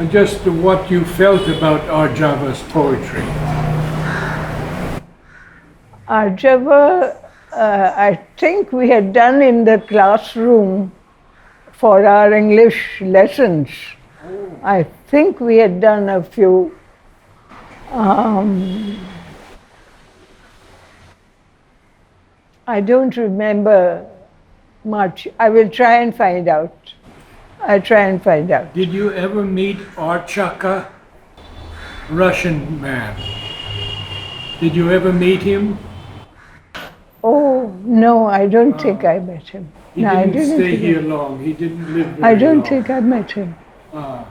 just what you felt about Arjava's poetry. Arjava, I think we had done in the classroom for our English lessons. I think we had done a few. I don't remember much. I will try and find out. I'll try and find out. Did you ever meet Archaka, Russian man? Did you ever meet him? Oh, no, I don't think I met him. He No, I didn't didn't stay think here long. He didn't live very I don't long. think I met him. Ah.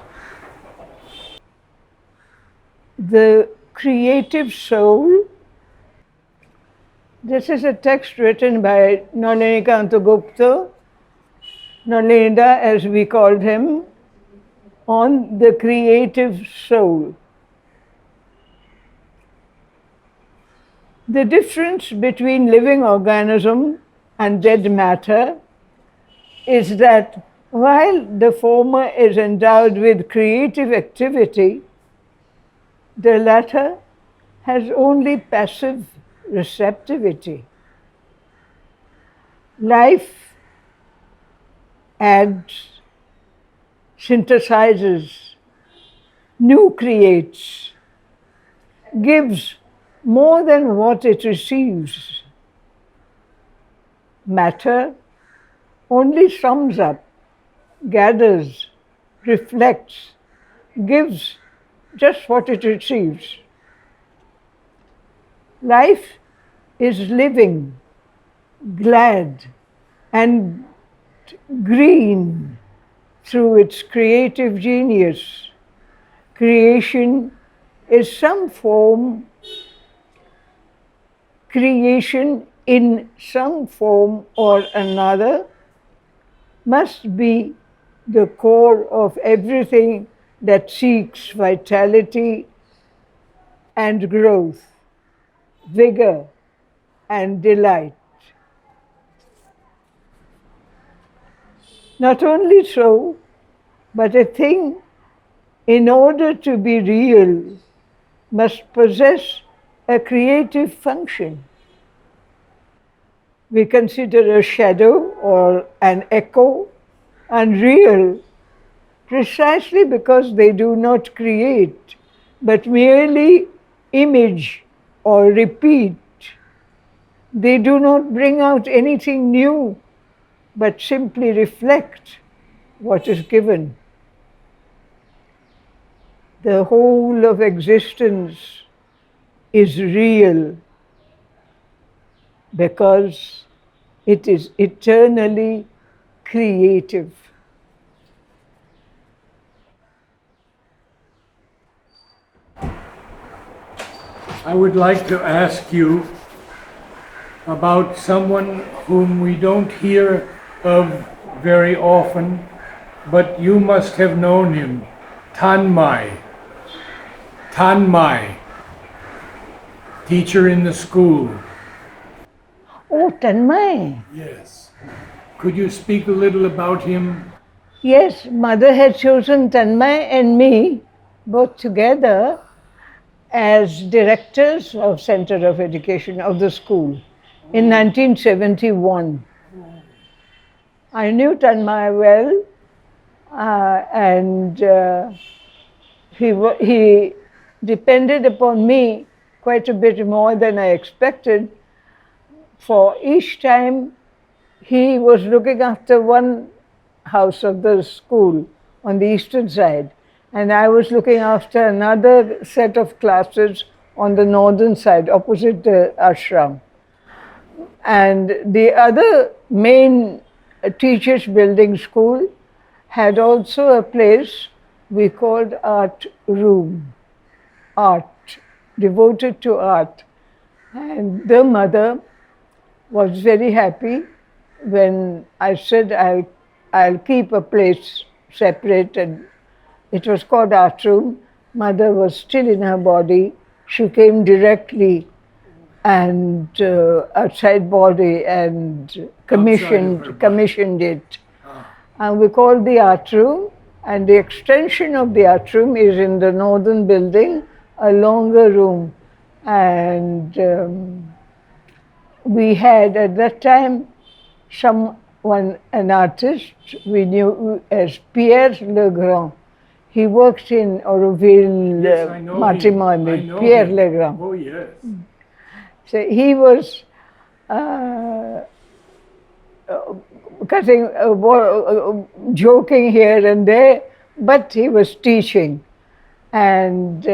The creative soul. This is a text written by Nalinikanta Gupta, Nalinda as we called him, on the creative soul. The difference between living organism and dead matter is that while the former is endowed with creative activity, the latter has only passive receptivity. Life adds, synthesizes, new creates, gives more than what it receives. Matter only sums up, gathers, reflects, gives just what it receives. Life is living, glad, and green through its creative genius. Creation is some form, creation in some form or another must be the core of everything that seeks vitality and growth, vigor and delight. Not only so, but a thing, in order to be real, must possess a creative function. We consider a shadow or an echo unreal precisely because they do not create, but merely image or repeat. They do not bring out anything new, but simply reflect what is given. The whole of existence is real because it is eternally creative. I would like to ask you about someone whom we don't hear of very often, but you must have known him, Tanmay. Tanmay, teacher in the school. Oh, Tanmay. Yes. Could you speak a little about him? Yes, mother had chosen Tanmay and me, both together, as directors of Center of Education of the school in 1971. I knew Tanmay well, and he depended upon me quite a bit more than I expected. For each time he was looking after one house of the school on the eastern side, and I was looking after another set of classes on the northern side, opposite the ashram. And the other main teachers' building school had also a place we called art room, art, devoted to art. And the mother was very happy when I said I'll keep a place separate, and it was called art room. Mother was still in her body. She came directly and outside body and commissioned it. And we called the art room, And the extension of the atrium is in the northern building, a longer room. And we had at that time an artist we knew as Pierre Legrand. He worked in Auroville, Yes, I know him. Matrimony, I know Pierre him. Legrand. Oh, yes. So he was uh, joking here and there, but he was teaching. And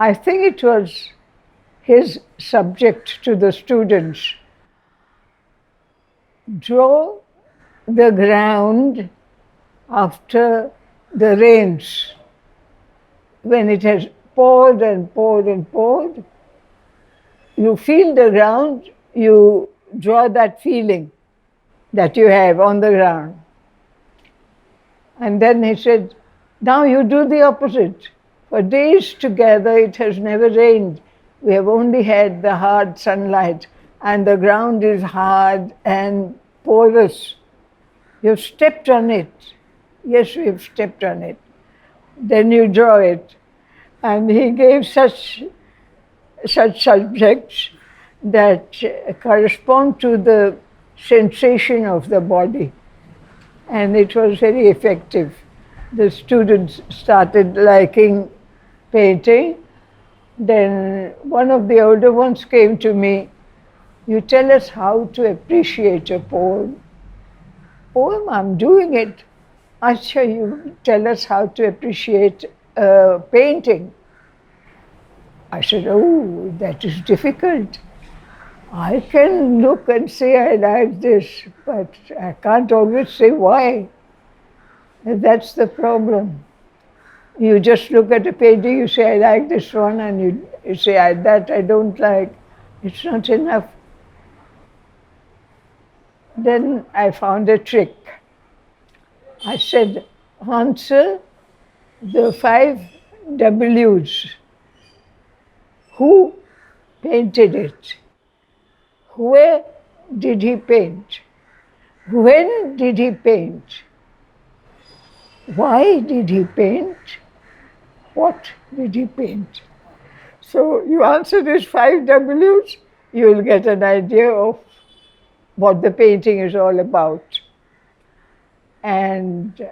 I think it was his subject to the students. Draw the ground after the rains. When it has poured and poured and poured, you feel the ground, you draw that feeling that you have on the ground. And then he said, now you do the opposite. For days together it has never rained. We have only had the hard sunlight, and the ground is hard and porous. You've stepped on it. Yes, we've stepped on it. Then you draw it. And he gave such subjects that correspond to the sensation of the body. And it was very effective. The students started liking painting. Then one of the older ones came to me, you tell us how to appreciate a poem. Poem, I'm doing it. I say, you tell us how to appreciate a painting. I said, oh, that is difficult. I can look and say I like this, but I can't always say why. And that's the problem. You just look at a painting, you say, I like this one, and you say, that I don't like. It's not enough. Then I found a trick. I said, answer the 5 W's. Who painted it? Where did he paint? When did he paint? Why did he paint? What did he paint? So you answer these 5 W's, you will get an idea of what the painting is all about. And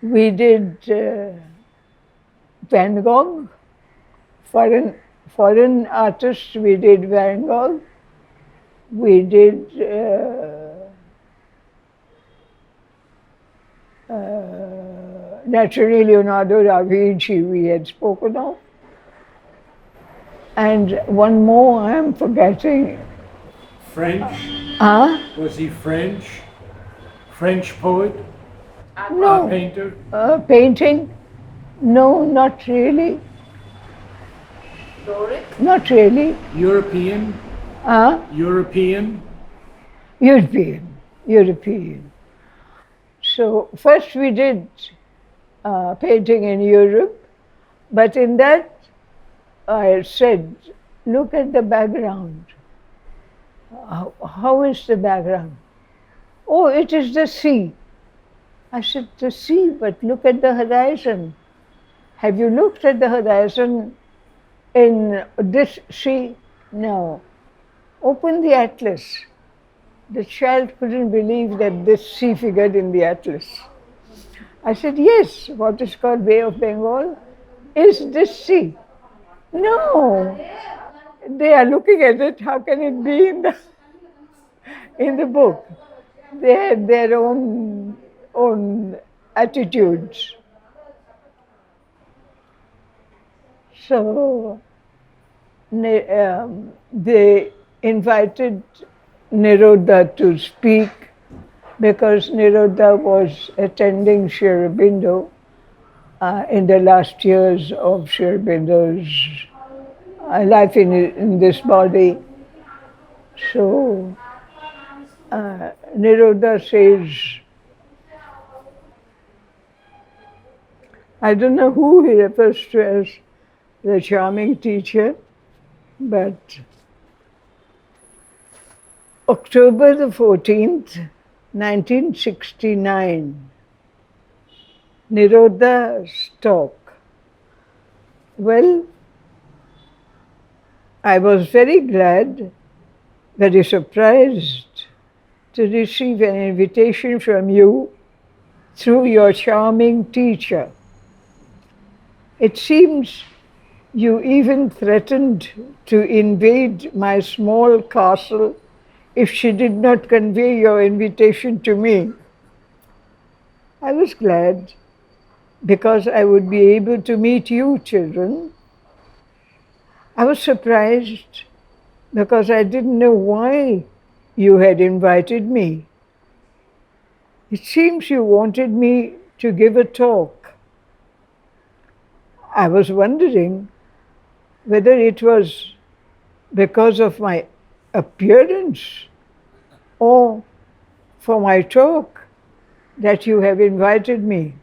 we did Van Gogh, foreign artists, we did Van Gogh, we did naturally Leonardo da Vinci we had spoken of. And one more I am forgetting. French? Was he French? French poet? No. Painter? Painting? No, not really. Doric? Not really. European? European? European. So first we did painting in Europe, but in that I said, look at the background. How is the background? Oh, it is the sea. I said, the sea, but look at the horizon. Have you looked at the horizon in this sea? No. Open the atlas. The child couldn't believe that this sea figured in the atlas. I said, yes, what is called Bay of Bengal is this sea. No, they are looking at it, how can it be in the book? They had their own attitudes. So they invited Naroda to speak because Naroda was attending Sri Aurobindo in the last years of Sri Aurobindo's life in this body. So Naroda says, I don't know who he refers to as the charming teacher, but October the 14th, 1969, Nirodha's talk. Well, I was very glad, very surprised to receive an invitation from you through your charming teacher. It seems you even threatened to invade my small castle if she did not convey your invitation to me. I was glad because I would be able to meet you children. I was surprised because I didn't know why you had invited me. It seems you wanted me to give a talk. I was wondering whether it was because of my appearance or for my talk that you have invited me.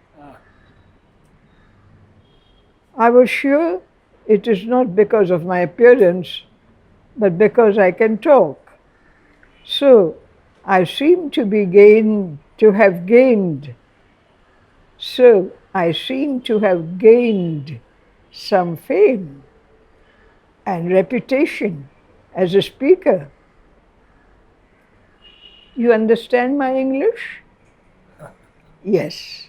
I was sure it is not because of my appearance, but because I can talk. So I seem to have gained. So I seem to have gained some fame and reputation as a speaker. You understand my English? Yes.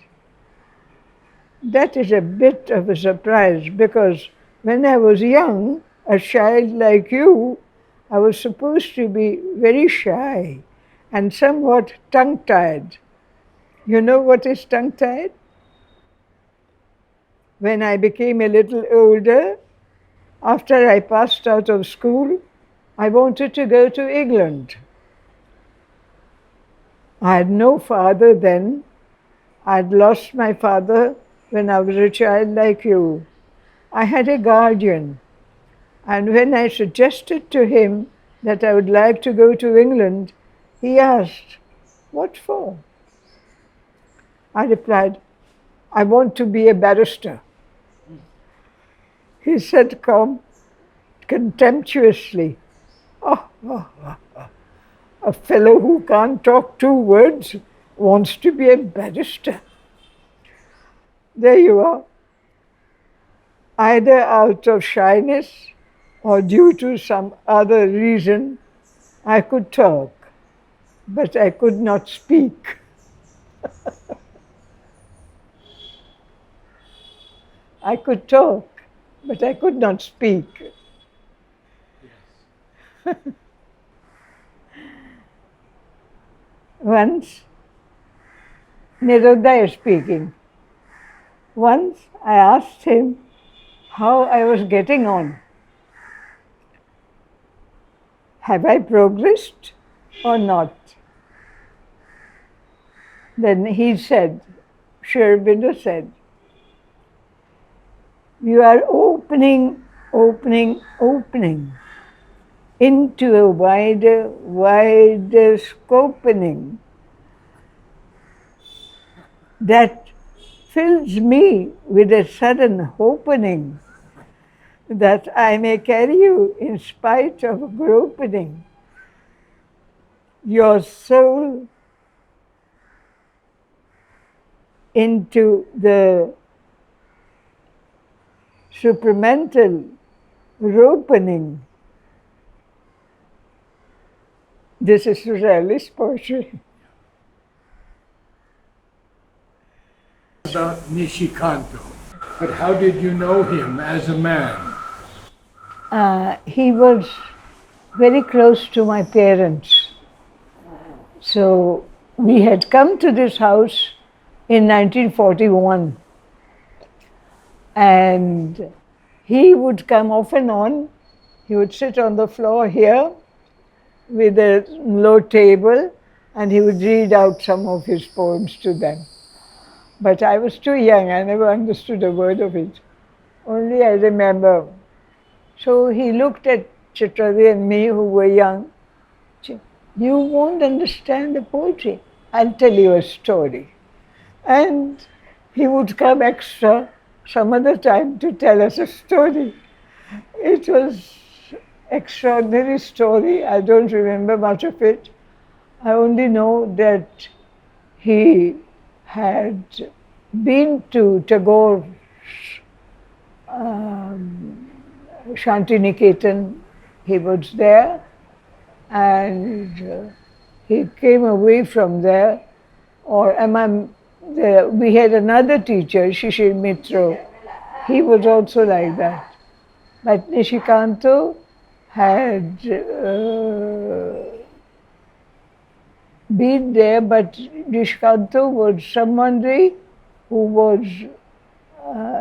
That is a bit of a surprise because when I was young, a child like you, I was supposed to be very shy and somewhat tongue-tied. You know what is tongue-tied? When I became a little older, after I passed out of school, I wanted to go to England. I had no father then. I'd lost my father when I was a child like you. I had a guardian. And when I suggested to him that I would like to go to England, he asked, "What for?" I replied, "I want to be a barrister." He said, contemptuously, a fellow who can't talk 2 words wants to be a barrister. There you are. Either out of shyness or due to some other reason, I could talk, but I could not speak. I could talk, but I could not speak. Yes. Once, Nirodha is speaking. Once I asked him how I was getting on. Have I progressed or not? Then he said, Sri Aurobindo said, you are opening into a wider scopening that fills me with a sudden opening that I may carry you in spite of groping. Your soul into the supramental opening. This is surrealist poetry. About Nishikanto, but how did you know him as a man? He was very close to my parents. So we had come to this house in 1941. And he would come off and on. He would sit on the floor here with a low table and he would read out some of his poems to them. But I was too young, I never understood a word of it. Only I remember. So he looked at Chitradi and me who were young. You won't understand the poetry. I'll tell you a story. And he would come extra some other time to tell us a story. It was extraordinary story. I don't remember much of it. I only know that he had been to Tagore's um, Shantiniketan. He was there, and he came away from there. We had another teacher, Shishir Mitra. He was also like that. But Nishikanto had been there, but Nishikanto was somebody who was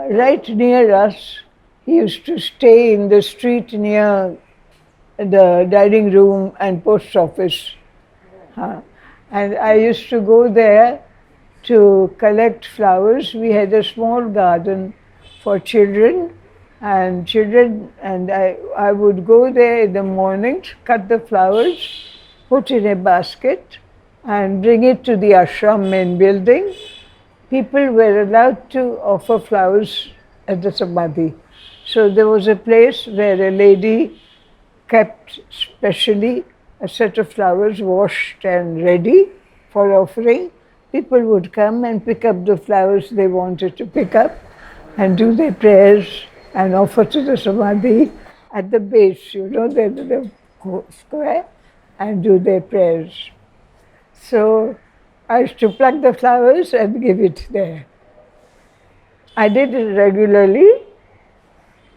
right near us. He used to stay in the street near the dining room and post office. And I used to go there to collect flowers. We had a small garden for children, and I would go there in the morning, cut the flowers, put in a basket, and bring it to the ashram main building. People were allowed to offer flowers at the samadhi. So there was a place where a lady kept specially a set of flowers washed and ready for offering. People would come and pick up the flowers they wanted to pick up and do their prayers and offer to the samadhi at the base, the square, and do their prayers. So I used to pluck the flowers and give it there. I did it regularly.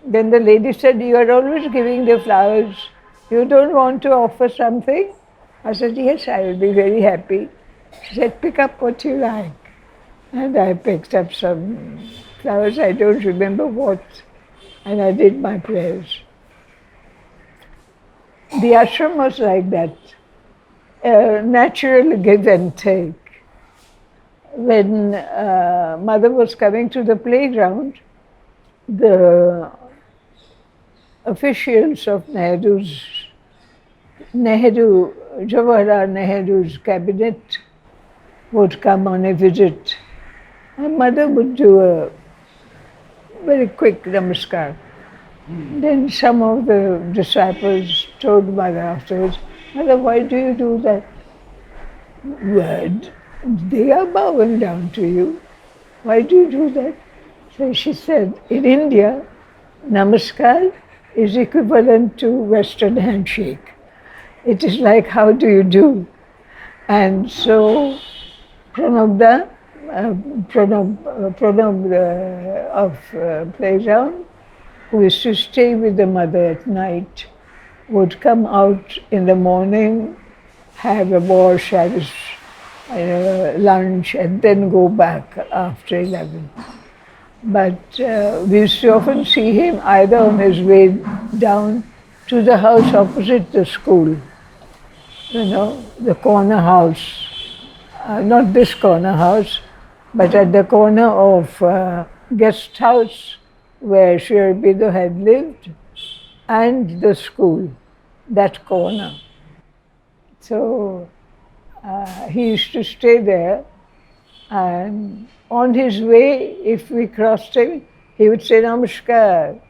Then the lady said, "You are always giving the flowers. You don't want to offer something?" I said, "Yes, I will be very happy." She said, "Pick up what you like." And I picked up some flowers, I don't remember what, and I did my prayers. The ashram was like that, natural give and take. When mother was coming to the playground, the officials of Jawaharlal Nehru's cabinet would come on a visit. And mother would do a very quick namaskar. Then some of the disciples told mother afterwards, "Mother, why do you do that?" "Well, they are bowing down to you. Why do you do that?" So she said, in India, namaskar is equivalent to Western handshake. It is like, how do you do? And so Pranab of playground, who used to stay with the mother at night, would come out in the morning, have a wash, have his lunch, and then go back after 11. But we used to often see him either on his way down to the house opposite the school, the corner house. Not this corner house, but at the corner of guest house where Sri Aurobindo had lived and the school, that corner. So he used to stay there, and on his way, if we crossed him, he would say namaskar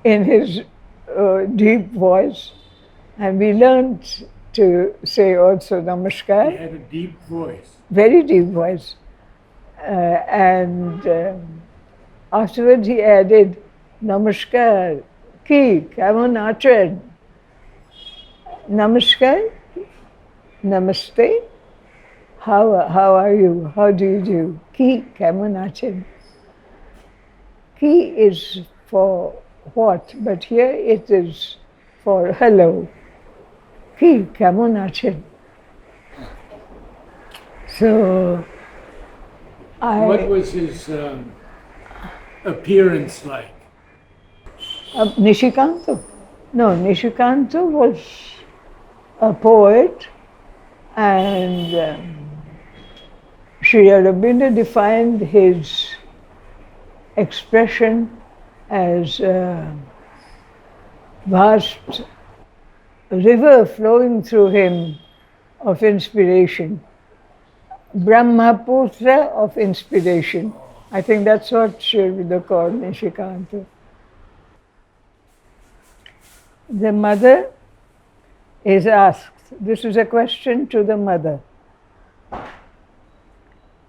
in his deep voice, and we learned to say also namaskar. He had a deep voice. Very deep voice. And afterwards he added, "Namaskar, ki, kemon achen?" Namaskar, namaste, how are you? How do you do? Ki, kemon achen? Ki is for what, but here it is for hello. Ki, kemon achen? So What was his appearance like? Nishikanto? No, Nishikanto was a poet, and Sri Aurobindo defined his expression as a vast river flowing through him of inspiration. Brahmaputra of inspiration. I think that's what Sri Aurobindo called Nishikanto. The mother is asked, this is a question to the mother.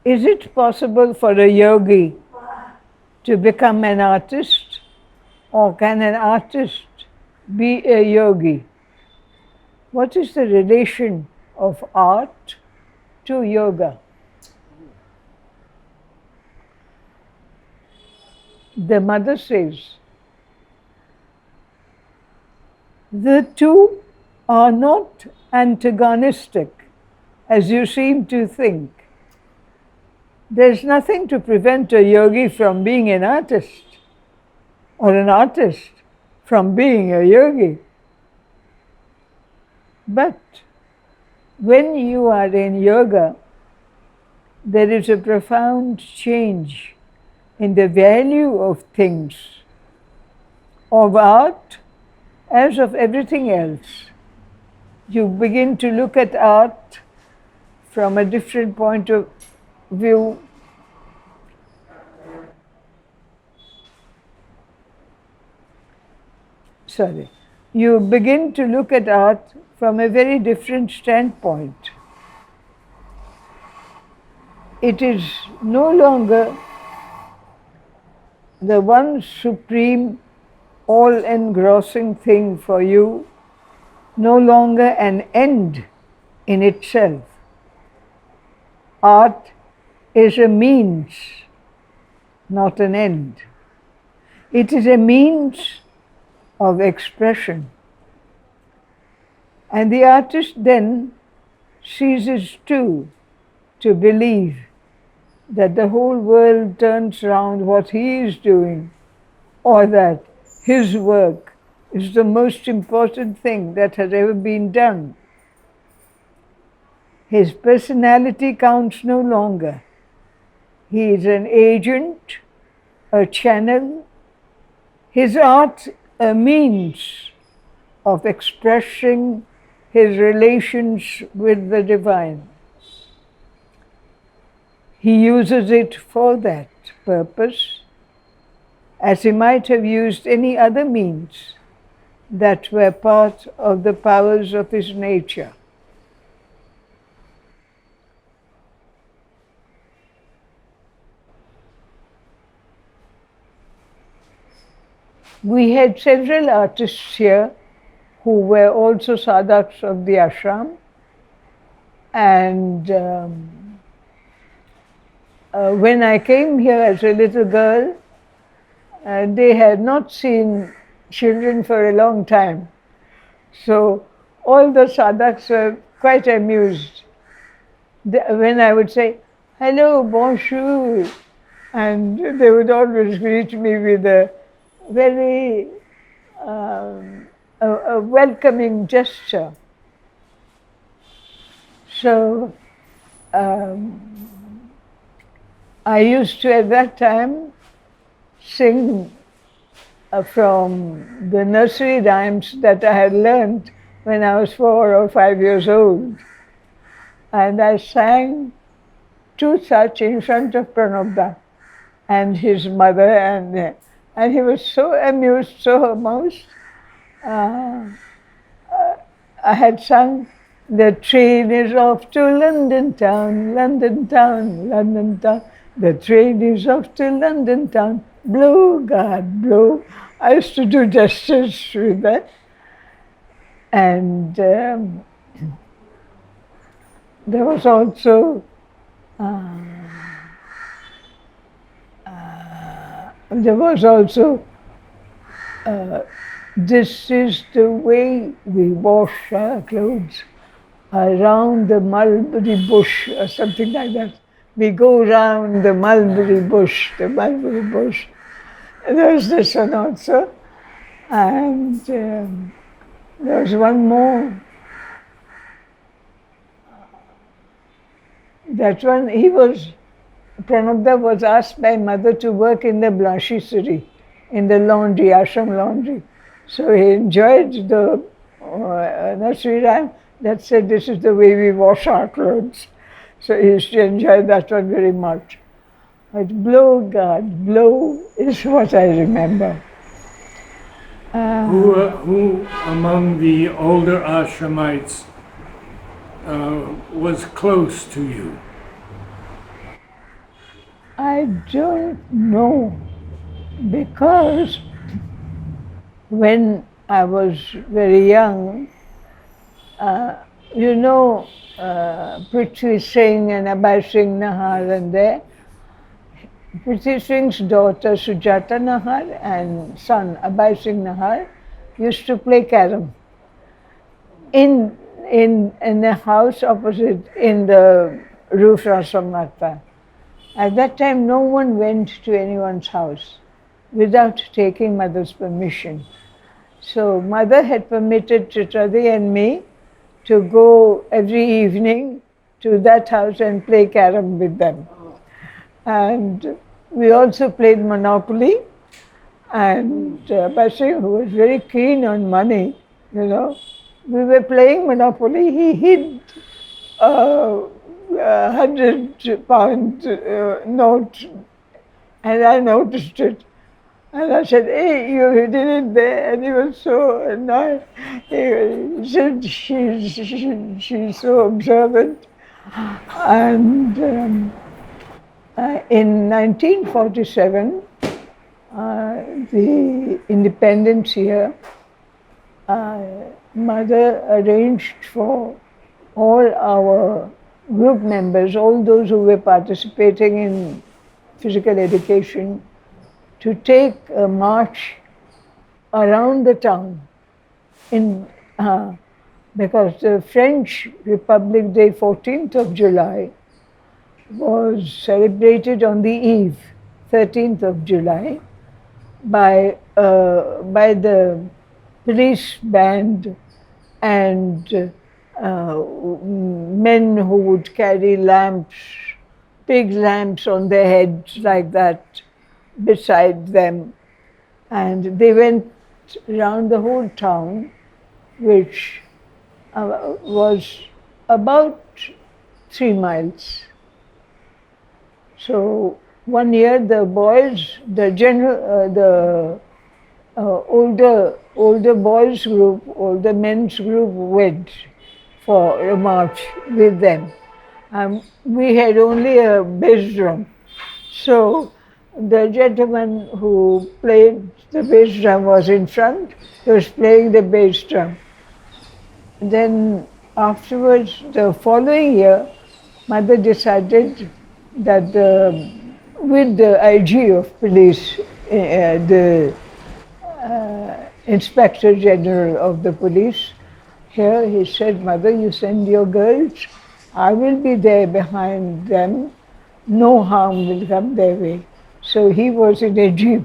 is it possible for a yogi to become an artist, or can an artist be a yogi? What is the relation of art to yoga? The mother says, the two are not antagonistic as you seem to think. There's nothing to prevent a yogi from being an artist, or an artist from being a yogi. But when you are in yoga, there is a profound change in the value of things, of art as of everything else. You begin to look at art from a different point of view. You begin to look at art from a very different standpoint. It is no longer the one supreme, all-engrossing thing for you, no longer an end in itself. Art is a means, not an end. It is a means of expression. And the artist then ceases too to believe that the whole world turns round what he is doing, or that his work is the most important thing that has ever been done. His personality counts no longer. He is an agent, a channel. His art a means of expressing his relations with the divine. He uses it for that purpose, as he might have used any other means that were part of the powers of his nature. We had several artists here who were also sadhaks of the ashram, and when I came here as a little girl, they had not seen children for a long time. So all the sadhaks were quite amused when I would say, "Hello, bonjour," and they would always greet me with a very a welcoming gesture. So I used to at that time sing from the nursery rhymes that I had learned when I was 4 or 5 years old. And I sang two such in front of Pranabda and his mother, and he was so amused, so amused. I had sung, "The train is off to London town, London town, London town. The train is off to London town. Blow, God, blow." I used to do gestures with that. And there was also "This is the way we wash our clothes around the mulberry bush," or something like that. "We go round the mulberry bush, the mulberry bush." There was this one also. And there was one more. That one, Pranabda was asked by mother to work in the blanchisserie, in the laundry, ashram laundry. So he enjoyed the nursery rhyme that said, "This is the way we wash our clothes." So he used to enjoy that one very much. But "Blow, God, blow" is what I remember. Who among the older ashramites was close to you? I don't know, because when I was very young, uh, you know, Prithvi Singh and Abhay Singh Nahar and there, Prithvi Singh's daughter Sujata Nahar and son Abhay Singh Nahar used to play carom in in a house opposite in the roof Rasamata. At that time, no one went to anyone's house without taking mother's permission. So mother had permitted Chitradi and me to go every evening to that house and play carom with them. And we also played Monopoly. And Bashir, who was very keen on money, we were playing Monopoly. He hid £100 note, and I noticed it. And I said, "Hey, you hidden it there." And he was so annoyed. He said, she's so observant. And in 1947, the independence year, mother arranged for all our group members, all those who were participating in physical education, to take a march around the town because the French Republic Day, 14th of July, was celebrated on the eve, 13th of July, by the police band and men who would carry lamps, big lamps on their heads like that, beside them. And they went around the whole town, which was about 3 miles. So one year the boys, the older boys group, older men's group went for a march with them. We had only a bass drum. So the gentleman who played the bass drum was in front. He was playing the bass drum. Then afterwards, the following year, mother decided that with the IG of police, the Inspector General of the police, here he said, "Mother, you send your girls, I will be there behind them, no harm will come their way." So he was in a jeep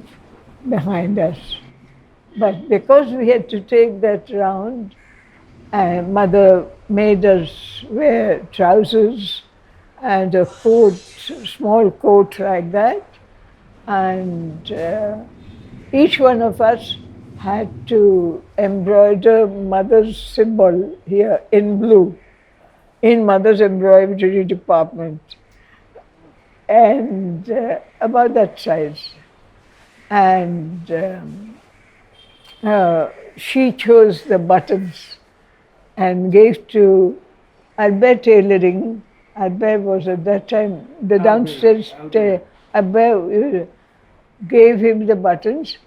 behind us. But because we had to take that round, mother made us wear trousers and a coat, small coat like that, and each one of us had to embroider mother's symbol here in blue, in mother's embroidery department, and about that size. And she chose the buttons and gave to Albert Tailoring. Albert was at that time the downstairs. Albert gave him the buttons.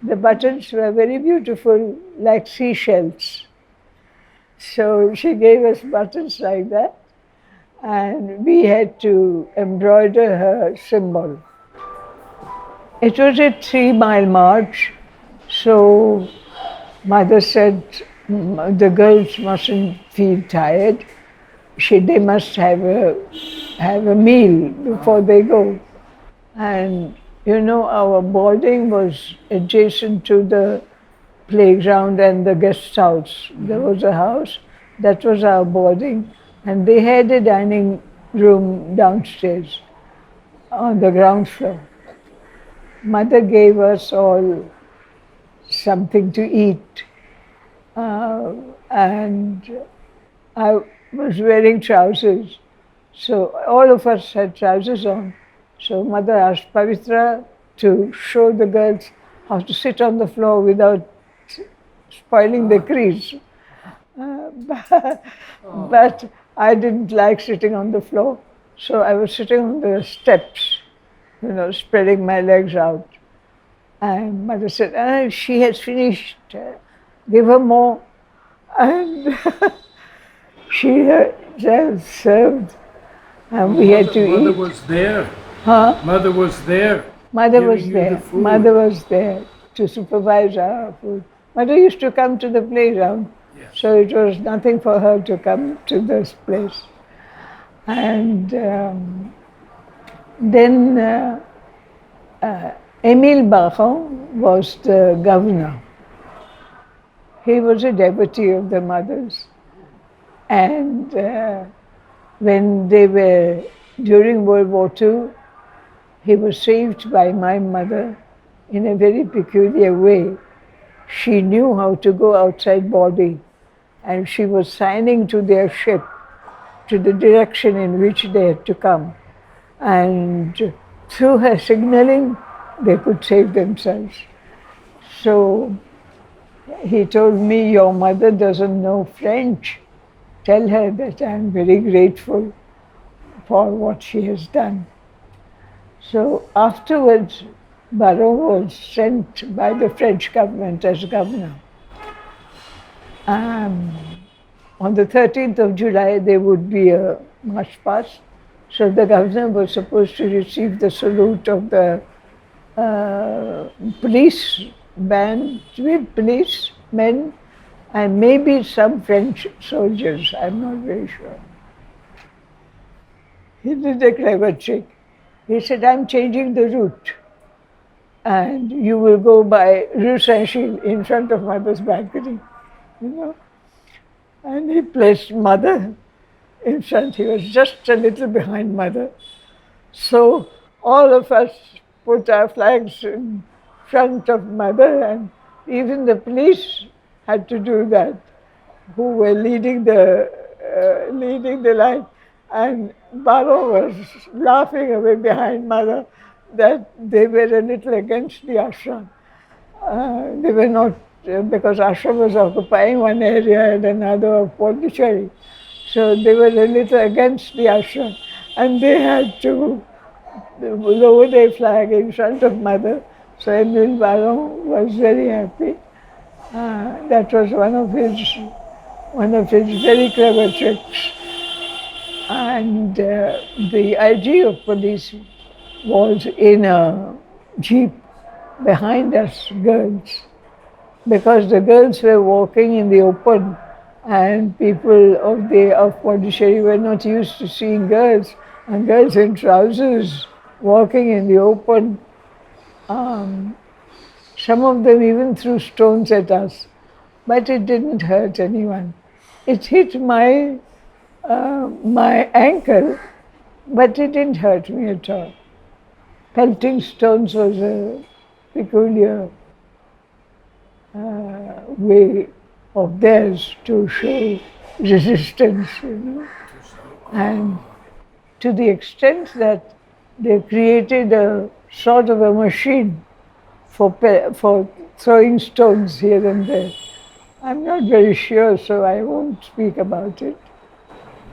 The buttons were very beautiful, like seashells. So she gave us buttons like that, and we had to embroider her symbol. It was a 3-mile march, so mother said the girls mustn't feel tired. They must have a meal before they go. And our boarding was adjacent to the playground and the guest house. There was a house, that was our boarding, and they had a dining room downstairs on the ground floor. Mother gave us all something to eat, and I was wearing trousers, so all of us had trousers on. So mother asked Pavitra to show the girls how to sit on the floor without spoiling the crease. But I didn't like sitting on the floor, so I was sitting on the steps. spreading my legs out. And mother said, she has finished, give her more. And she herself served, and we had to Mother eat. was there. Huh? Mother was there. Mother was giving you the there. food. Mother was there to supervise our food. Mother used to come to the playground, Yes. so it was nothing for her to come to this place. And then Émile Baron was the governor. He was a devotee of the mothers. And when they were, during World War II, he was saved by my mother in a very peculiar way. She knew how to go outside body, and she was signing to their ship to the direction in which they had to come. And through her signaling, they could save themselves. So he told me, your mother doesn't know French. Tell her that I'm very grateful for what she has done. So afterwards, Baron was sent by the French government as governor. On the 13th of July, there would be a march past. So the governor was supposed to receive the salute of the police band with policemen and maybe some French soldiers, I'm not very sure. He did a clever trick. He said, I'm changing the route, and you will go by Rue Saint-Gilles in front of Mother's balcony, And he placed Mother in front. He was just a little behind Mother. So all of us put our flags in front of Mother, and even the police had to do that, who were leading the line. And Baron was laughing away behind Mother that they were a little against the ashram. They were not, because ashram was occupying one area and another of Pondicherry. So they were a little against the ashram. And they had to lower their flag in front of Mother. So Émile Baron was very happy. That was one of his very clever tricks. And the IG of police was in a jeep behind us girls, because the girls were walking in the open, and people of Pondicherry were not used to seeing girls, and girls in trousers walking in the open. Some of them even threw stones at us, but it didn't hurt anyone. It hit my ankle, but it didn't hurt me at all. Pelting stones was a peculiar way of theirs to show resistance, And to the extent that they created a sort of a machine for throwing stones here and there. I'm not very sure, so I won't speak about it.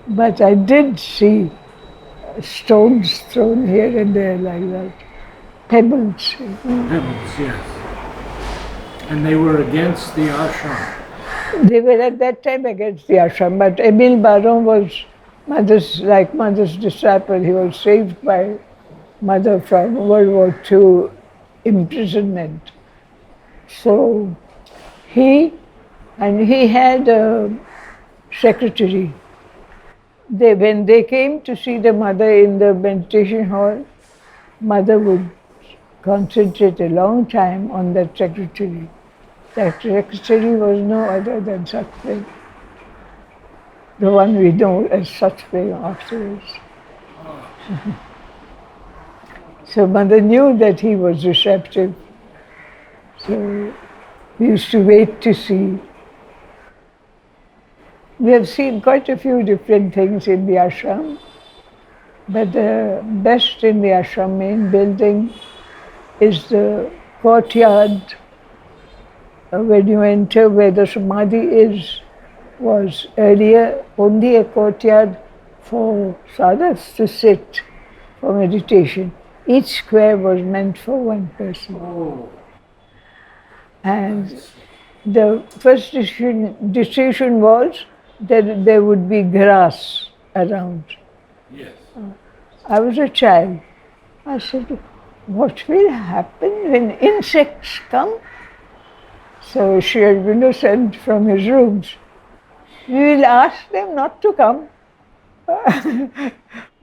But I did see stones thrown here and there like that. Pebbles. Pebbles, yes. And they were against the ashram. They were at that time against the ashram, but Émile Baron was Mother's disciple. He was saved by Mother from World War II imprisonment. So he had a secretary. When they came to see the Mother in the meditation hall, Mother would concentrate a long time on that secretary. That secretary was no other than Satpray, the one we know as Satpray afterwards. So Mother knew that he was receptive. So we used to wait to see. We have seen quite a few different things in the ashram, but the best in the ashram main building is the courtyard. When you enter where the Samadhi was earlier only a courtyard for sadhaks to sit for meditation. Each square was meant for one person. Oh, And the first decision was that there would be grass around. yes. I was a child. I said, what will happen when insects come? So Sri Aurobindo said from his rooms, we will ask them not to come.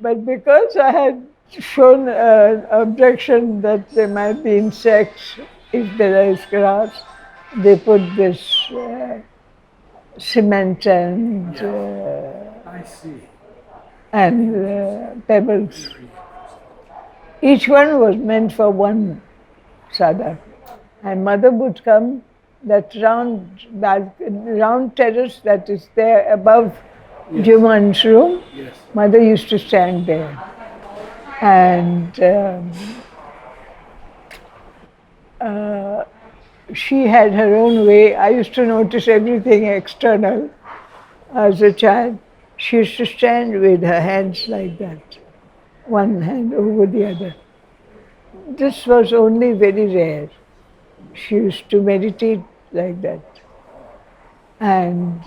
But because I had shown an objection that there might be insects if there is grass, they put this cement and I see. pebbles. Each one was meant for one sadhak. And mother would come, that round terrace that is there above Juman's room, Yes. mother used to stand there. And she had her own way. I used to notice everything external as a child. She used to stand with her hands like that, one hand over the other. This was only very rare. She used to meditate like that. And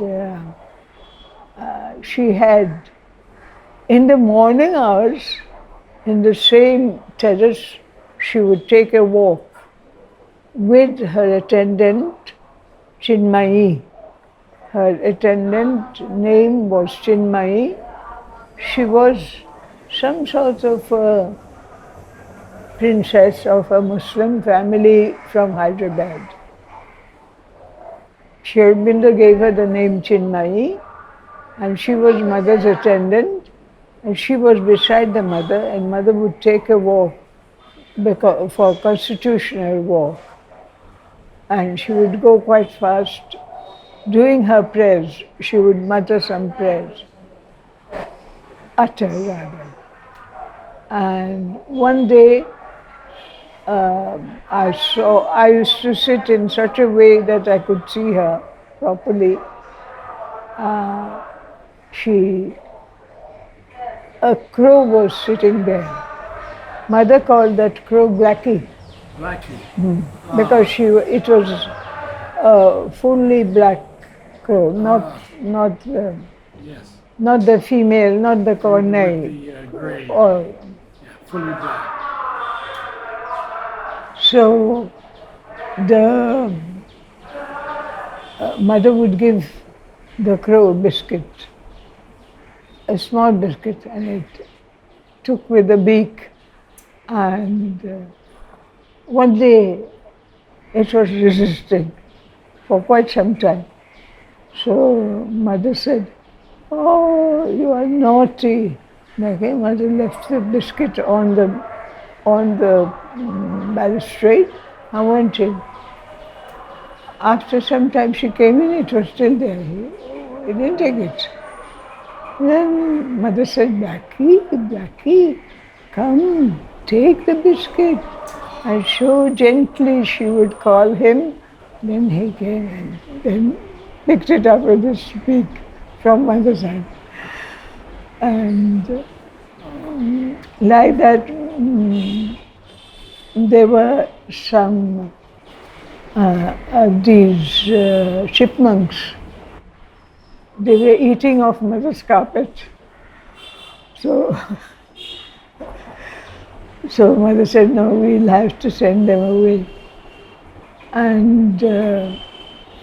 she had, in the morning hours, in the same terrace, she would take a walk with her attendant, Chinmayi. Her attendant name was Chinmayi. She was some sort of a princess of a Muslim family from Hyderabad. Sri Aurobindo gave her the name Chinmayi, and she was mother's attendant, and she was beside the mother, and mother would take a walk for constitutional walk. And she would go quite fast. Doing her prayers, she would mutter some prayers, utter rather. And one day, I used to sit in such a way that I could see her properly. A crow was sitting there. Mother called that crow Blackie. Blackie. Because it was a fully black crow, not Yes. not the female, not the cornell. The gray. Or, Yeah, fully black. so the mother would give the crow a biscuit, a small biscuit, and it took with the beak. And one day it was resisting for quite some time. So mother said, "Oh, you are naughty." Okay, mother left the biscuit on the balustrade and went in. After some time she came in, it was still there. He didn't take it. Then mother said, "Blackie, Blackie, come, take the biscuit." And so gently she would call him. Then he came and then picked it up with his beak from mother's hand. And like that, there were some of these chipmunks. They were eating off mother's carpet. So mother said, "No, we'll have to send them away." And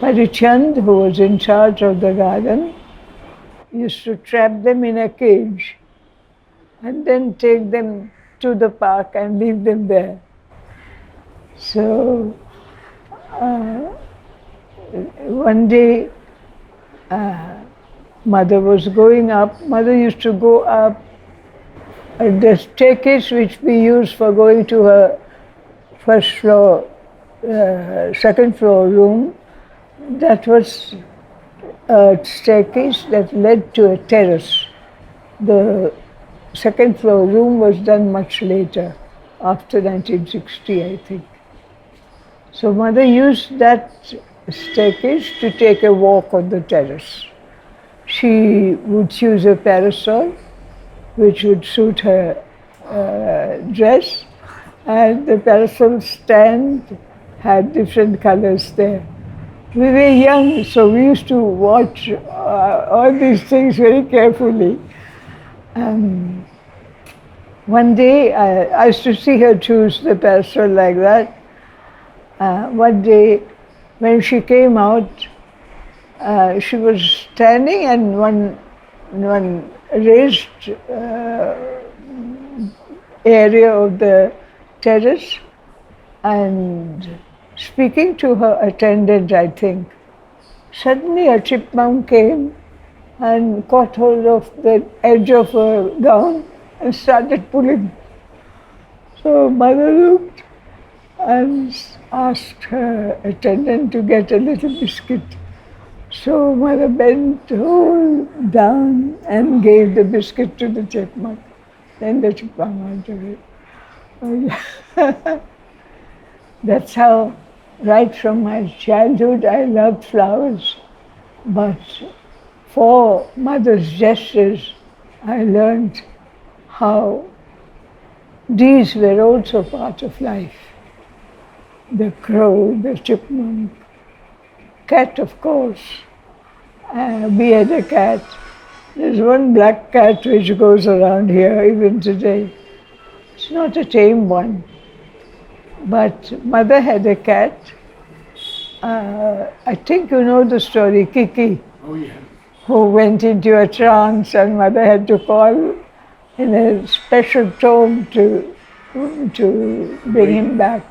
Parichand, who was in charge of the garden, used to trap them in a cage and then take them to the park and leave them there. So one day, mother was going up. Mother used to go up the staircase which we used for going to her first floor, second floor room. That was a staircase that led to a terrace. The second floor room was done much later, after 1960, I think. So mother used that staircase to take a walk on the terrace. She would choose a parasol which would suit her dress, and the parasol stand had different colors there. We were young, so we used to watch all these things very carefully. One day, I used to see her choose the parasol like that. One day, when she came out, she was standing and one raised area of the terrace and speaking to her attendant, I think. Suddenly a chipmunk came and caught hold of the edge of her gown and started pulling. So mother looked and asked her attendant to get a little biscuit. So mother bent all down and gave the biscuit to the chipmunk. Then the chipmunk went away. Oh, yeah. That's how, right from my childhood, I loved flowers. But for mother's gestures, I learned how these were also part of life. The crow, the chipmunk, cat, of course. We had a cat. There's one black cat which goes around here even today. It's not a tame one. But mother had a cat. I think you know the story, Kiki. Oh, yeah. Who went into a trance and mother had to call in a special tone to bring him back.